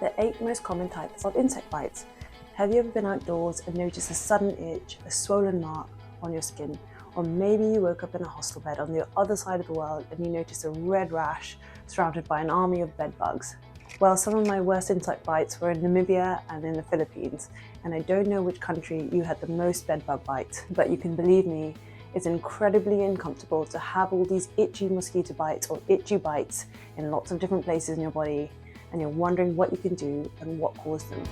The 8 most common types of insect bites. Have you ever been outdoors and noticed a sudden itch, a swollen mark on your skin? Or maybe you woke up in a hostel bed on the other side of the world and you noticed a red rash surrounded by an army of bed bugs. Well, some of my worst insect bites were in Namibia and in the Philippines, and I don't know which country you had the most bed bug bites, but you can believe me, it's incredibly uncomfortable to have all these itchy mosquito bites or itchy bites in lots of different places in your body, and you're wondering what you can do and what caused them.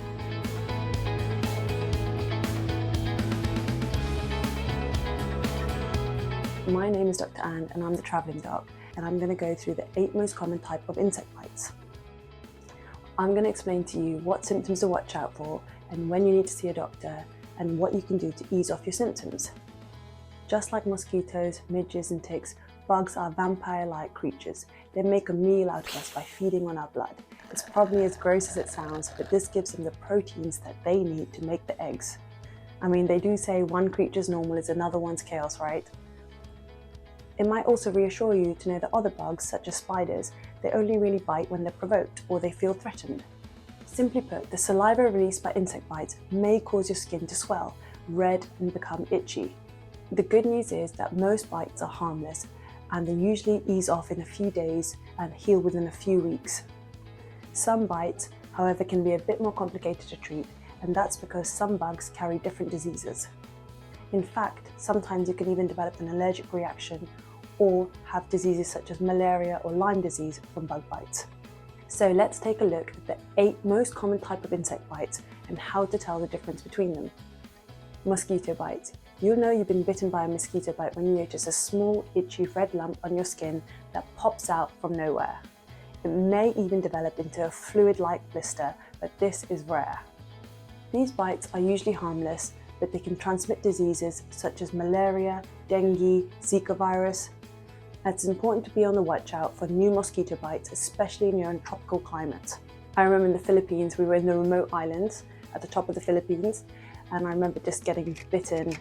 My name is Dr. Anne and I'm the Travelling Doc, and I'm going to go through the 8 most common type of insect bites. I'm going to explain to you what symptoms to watch out for and when you need to see a doctor and what you can do to ease off your symptoms. Just like mosquitoes, midges and ticks, bugs are vampire-like creatures. They make a meal out of us by feeding on our blood. It's probably as gross as it sounds, but this gives them the proteins that they need to make the eggs. I mean, they do say one creature's normal is another one's chaos, right? It might also reassure you to know that other bugs, such as spiders, they only really bite when they're provoked or they feel threatened. Simply put, the saliva released by insect bites may cause your skin to swell, red and become itchy. The good news is that most bites are harmless and they usually ease off in a few days and heal within a few weeks. Some bites, however, can be a bit more complicated to treat, and that's because some bugs carry different diseases. In fact, sometimes you can even develop an allergic reaction or have diseases such as malaria or Lyme disease from bug bites. So let's take a look at the 8 most common type of insect bites and how to tell the difference between them. Mosquito bites. You'll know you've been bitten by a mosquito bite when you notice a small itchy red lump on your skin that pops out from nowhere. It may even develop into a fluid-like blister, but this is rare. These bites are usually harmless, but they can transmit diseases such as malaria, dengue, Zika virus. It's important to be on the watch out for new mosquito bites, especially in your tropical climate. I remember in the Philippines, we were in the remote islands at the top of the Philippines, and I remember just getting bitten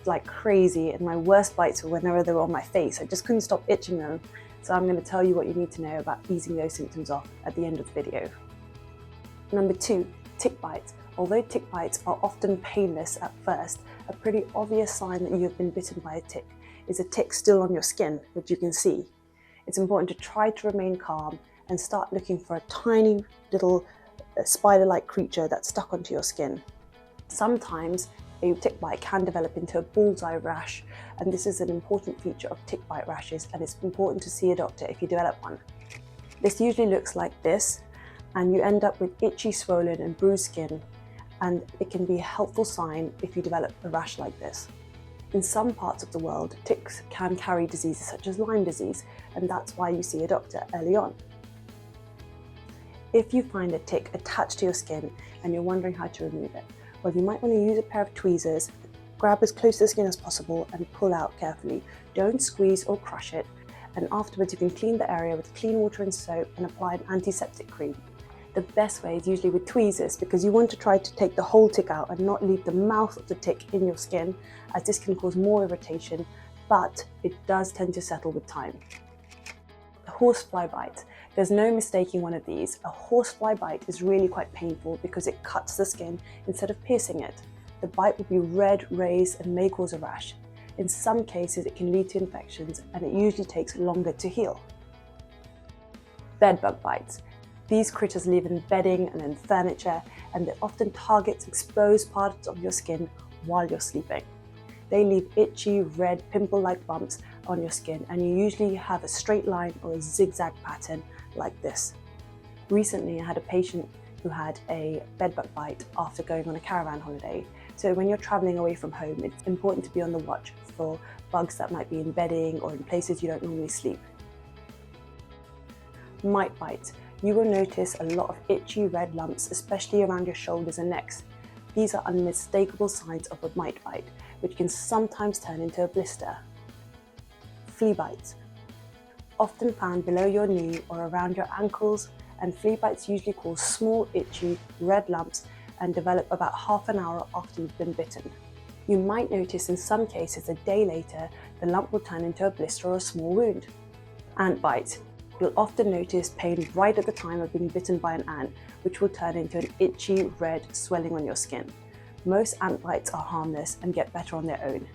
like crazy, and my worst bites were whenever they were on my face. I just couldn't stop itching them. So I'm going to tell you what you need to know about easing those symptoms off at the end of the video. Number 2, tick bites. Although tick bites are often painless at first, a pretty obvious sign that you have been bitten by a tick is a tick still on your skin, which you can see. It's important to try to remain calm and start looking for a tiny little spider-like creature that's stuck onto your skin. Sometimes a tick bite can develop into a bullseye rash, and this is an important feature of tick bite rashes, and it's important to see a doctor if you develop one. This usually looks like this, and you end up with itchy, swollen and bruised skin, and it can be a helpful sign if you develop a rash like this. In some parts of the world, ticks can carry diseases such as Lyme disease, and that's why you see a doctor early on. If you find a tick attached to your skin and you're wondering how to remove it, well, you might want to use a pair of tweezers, grab as close to the skin as possible and pull out carefully. Don't squeeze or crush it, and afterwards you can clean the area with clean water and soap and apply an antiseptic cream. The best way is usually with tweezers, because you want to try to take the whole tick out and not leave the mouth of the tick in your skin, as this can cause more irritation, but it does tend to settle with time. The horsefly bite. There's no mistaking one of these. A horsefly bite is really quite painful because it cuts the skin instead of piercing it. The bite will be red, raised and may cause a rash. In some cases it can lead to infections, and it usually takes longer to heal. Bedbug bites. These critters live in bedding and in furniture, and they often target exposed parts of your skin while you're sleeping. They leave itchy, red, pimple-like bumps on your skin, and you usually have a straight line or a zigzag pattern like this. Recently, I had a patient who had a bedbug bite after going on a caravan holiday. So when you're traveling away from home, it's important to be on the watch for bugs that might be in bedding or in places you don't normally sleep. Mite bites. You will notice a lot of itchy red lumps, especially around your shoulders and necks. These are unmistakable signs of a mite bite, which can sometimes turn into a blister. Flea bites. Often found below your knee or around your ankles, and flea bites usually cause small, itchy, red lumps and develop about half an hour after you've been bitten. You might notice in some cases a day later, the lump will turn into a blister or a small wound. Ant bites. You'll often notice pain right at the time of being bitten by an ant, which will turn into an itchy red swelling on your skin. Most ant bites are harmless and get better on their own.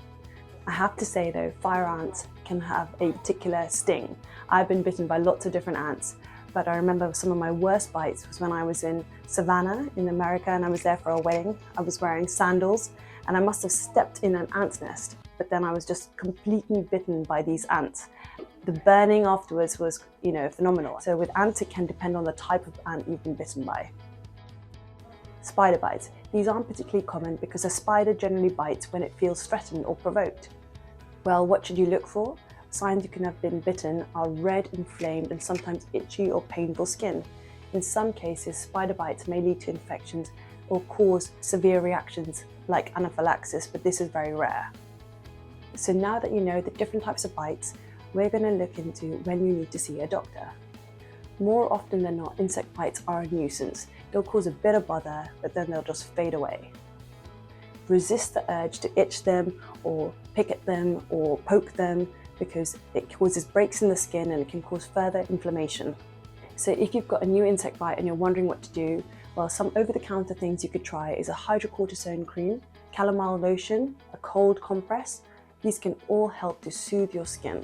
I have to say though, fire ants can have a particular sting. I've been bitten by lots of different ants, but I remember some of my worst bites was when I was in Savannah in America and I was there for a wedding. I was wearing sandals and I must have stepped in an ant's nest, but then I was just completely bitten by these ants. The burning afterwards was, phenomenal. So with ants, it can depend on the type of ant you've been bitten by. Spider bites. These aren't particularly common because a spider generally bites when it feels threatened or provoked. Well, what should you look for? Signs you can have been bitten are red, inflamed, and sometimes itchy or painful skin. In some cases, spider bites may lead to infections or cause severe reactions like anaphylaxis, but this is very rare. So now that you know the different types of bites, we're going to look into when you need to see a doctor. More often than not, insect bites are a nuisance. They'll cause a bit of bother, but then they'll just fade away. Resist the urge to itch them or pick at them or poke them because it causes breaks in the skin and it can cause further inflammation. So if you've got a new insect bite and you're wondering what to do, well, some over-the-counter things you could try is a hydrocortisone cream, chamomile lotion, a cold compress. These can all help to soothe your skin.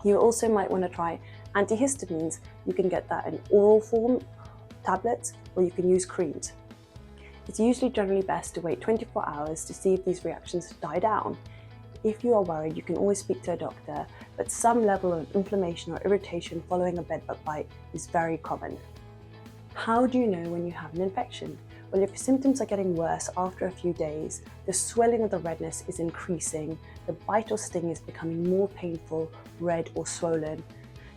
You also might want to try antihistamines. You can get that in oral form, tablets, or you can use creams. It's usually generally best to wait 24 hours to see if these reactions die down. If you are worried, you can always speak to a doctor, but some level of inflammation or irritation following a bedbug bite is very common. How do you know when you have an infection? Well, if your symptoms are getting worse after a few days, the swelling of the redness is increasing, the bite or sting is becoming more painful, red or swollen,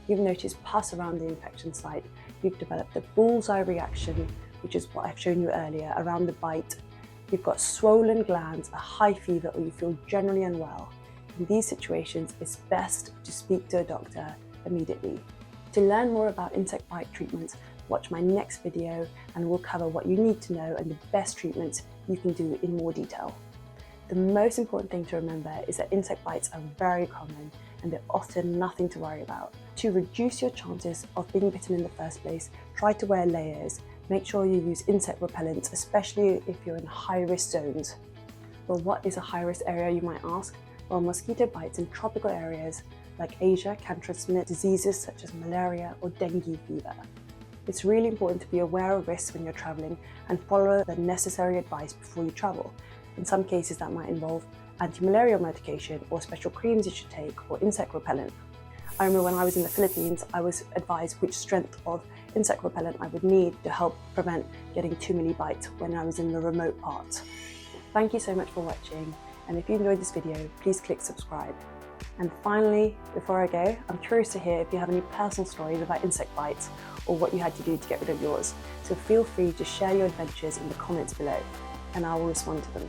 you've noticed pus around the infection site, you've developed a bullseye reaction, which is what I've shown you earlier, around the bite, you've got swollen glands, a high fever, or you feel generally unwell. In these situations, it's best to speak to a doctor immediately. To learn more about insect bite treatments, watch my next video and we'll cover what you need to know and the best treatments you can do in more detail. The most important thing to remember is that insect bites are very common and they're often nothing to worry about. To reduce your chances of being bitten in the first place, try to wear layers. Make sure you use insect repellents, especially if you're in high-risk zones. Well, what is a high-risk area, you might ask? Well, mosquito bites in tropical areas like Asia can transmit diseases such as malaria or dengue fever. It's really important to be aware of risks when you're traveling and follow the necessary advice before you travel. In some cases, that might involve anti-malarial medication or special creams you should take or insect repellent. I remember when I was in the Philippines, I was advised which strength of insect repellent I would need to help prevent getting too many bites when I was in the remote parts. Thank you so much for watching, and if you enjoyed this video, please click subscribe. And finally, before I go, I'm curious to hear if you have any personal stories about insect bites or what you had to do to get rid of yours. So feel free to share your adventures in the comments below and I will respond to them.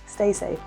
Stay safe.